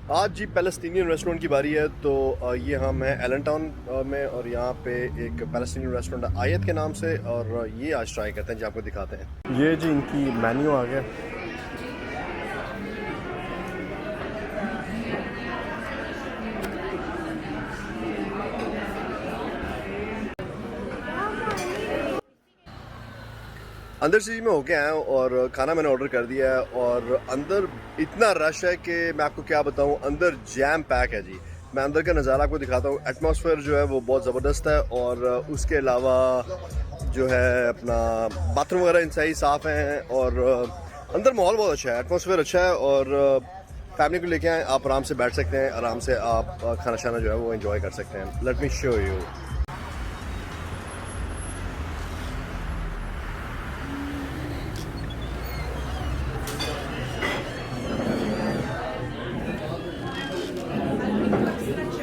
आज जी Palestinian restaurant की बारी है। तो ये हम हैं एलन टाउन में, और यहाँ पे एक पैलेस्टीनियन रेस्टोरेंट आयत के नाम से, और ये आज ट्राई करते हैं जी, आपको दिखाते हैं। ये जी इनकी मेन्यू आ गया। अंदर से जी मैं होके आया हूँ और खाना मैंने ऑर्डर कर दिया है, और अंदर इतना रश है कि मैं आपको क्या बताऊँ, अंदर जैम पैक है जी। मैं अंदर का नज़ारा आपको दिखाता हूँ। एटमॉस्फेयर जो है वो बहुत ज़बरदस्त है, और उसके अलावा जो है अपना बाथरूम वगैरह इंतहाई साफ़ हैं, और अंदर माहौल बहुत अच्छा है, एटमॉस्फेयर अच्छा है, और फैमिली को लेके आए, आप आराम से बैठ सकते हैं, आराम से आप खाना शाना जो है वो एंजॉय कर सकते हैं। Let me show you.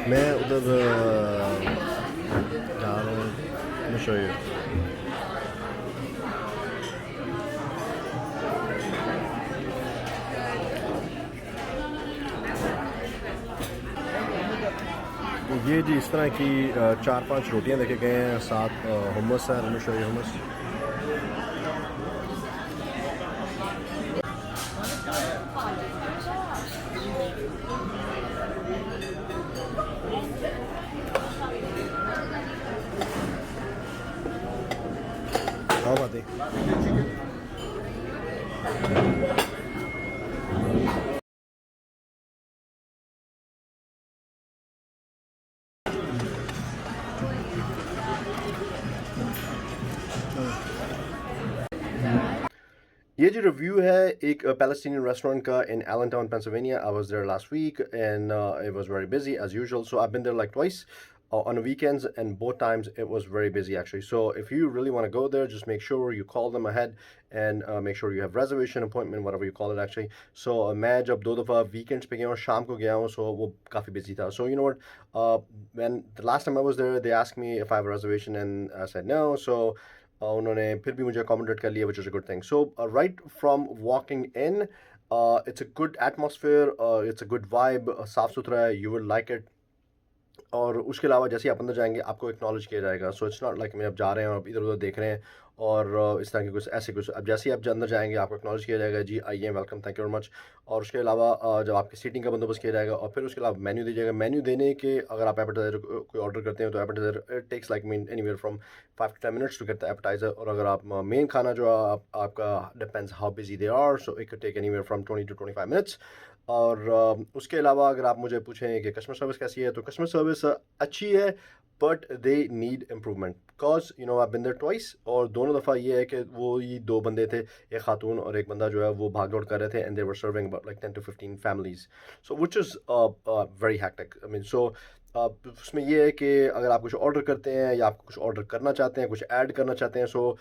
मैं उधर जा रहा हूँ, let me show you। ये जी इस तरह की 4-5 रोटियां देखे गए हैं, साथ हुमस है। let me show you hummus। हाँ बात है। ये जो रिव्यू है एक पैलेस्टीनियन रेस्टोरेंट का in Allentown Pennsylvania. I was there last week and it was very busy as usual, so I've been there like twice on weekends, and both times it was very busy actually. So if you really want to go there, just make sure you call them ahead and make sure you have reservation appointment, whatever you call it actually. So मैं जब 2 दफ़ा weekends पे गया हूँ, शाम को गया हूँ, so वो काफ़ी busy था। So you know what, when the last time I was there, they asked me if I have a reservation and I said no, so उन्होंने फिर भी मुझे अकोमोडेट कर लिया, which is a good thing. So right from walking in, it's a good atmosphere, it's a good vibe, साफ़ सुथरा है, you will like it. और उसके अलावा जैसे ही आप अंदर जाएंगे आपको एक्नॉलेज किया जाएगा। सो इट्स नॉट लाइक मैं आप जा रहे हैं और आप इधर उधर देख रहे हैं और इस तरह के कुछ ऐसे कुछ। अब जैसे ही आप अंदर जाएंगे आपको एक्नॉलेज किया जाएगा, जी आइए, welcome, thank you very much. और उसके अलावा जब आपकी सीटिंग का बंदोबस्त किया जाएगा, और फिर उसके अलावा मेन्यू दीजिएगा। मेन्यू देने के अगर आप एपेटाइजर कोई ऑर्डर करते हैं तो appetizer it takes like mean anywhere from 5 to 10 minutes to get the appetizer. और अगर आप मेन खाना जो आपका depends how busy they are, so it can take anywhere from 20 to 25 minutes। और उसके अलावा अगर आप मुझे पूछें कि कस्टमर सर्विस कैसी है, तो कस्टमर सर्विस अच्छी है, but they need improvement, because you know I been there twice. और दोनों दफ़ा ये है कि वो ये 2 बंदे थे, एक खातून और एक बंदा जो है वो भाग दौड़ कर रहे थे, and they were serving about like 10 to 15 families, so which is very hectic. I mean so उसमें ये है कि अगर आप कुछ ऑर्डर करते हैं या आप कुछ ऑर्डर करना चाहते हैं, कुछ ऐड करना चाहते हैं, सो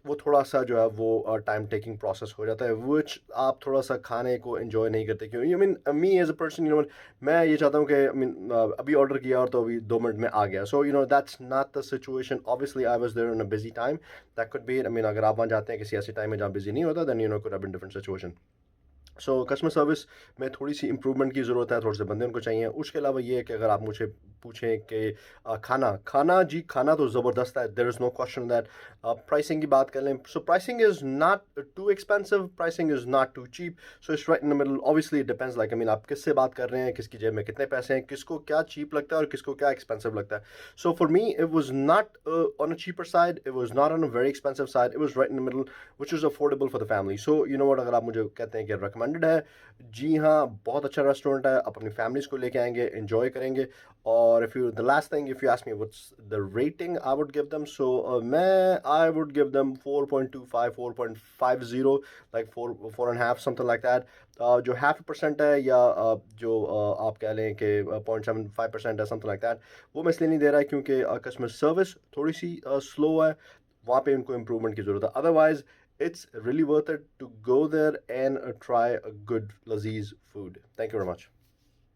वो थोड़ा सा जो है वो टाइम टेकिंग प्रोसेस हो जाता है, विच आप थोड़ा सा खाने को एंजॉय नहीं करते। क्यों, I mean me as a person, you know, मैं ये चाहता हूँ कि आई मीन अभी ऑर्डर किया और तो अभी 2 मिनट में आ गया। So you know that's not the situation. Obviously I was there in a busy time, that could be, I mean अगर आप वहाँ जाते हैं किसी ऐसे टाइम में जहाँ बिजी नहीं होता, then you know could have been different situation. So customer service में थोड़ी सी इंप्रूवमेंट की ज़रूरत है, थोड़े से बंदे उनको चाहिए। उसके अलावा ये है कि अगर आप मुझे पूछें कि खाना खाना जी, खाना तो ज़बरदस्त है, there is no question that. Pricing की बात कर लें, so pricing is not too expensive, pricing is not too cheap, so it's right in the middle. Obviously depends, like I mean आप किससे बात कर रहे हैं, किसकी जेब में कितने पैसे हैं, किसको क्या चीप लगता है और किसको क्या एक्सपेंसिव लगता है। So for me it was not on a cheaper side, it was not on a very expensive side, it was right in the middle, which is affordable for the family. So you know what, अगर आप मुझे कहते हैं कि recommended है, जी हाँ, बहुत अच्छा रेस्टोरेंट है, आप अपनी फैमिलीज को लेके आएंगे, एंजॉय करेंगे। और if you the last thing, if you ask me what's the rating I would give them, so मैं I would give them 4.25, 4.50, like 4 4.5 something like that. जो 0.5% है या जो आप कह लें कि 0.75% है, समथिंग लाइक दैट, वो मैं इसलिए नहीं दे रहा है क्योंकि कस्टमर सर्विस थोड़ी सी स्लो है, वहाँ पे उनको इम्प्रूवमेंट की ज़रूरत है। Otherwise it's really worth it to go there and try a good Laziz food. Thank you very much.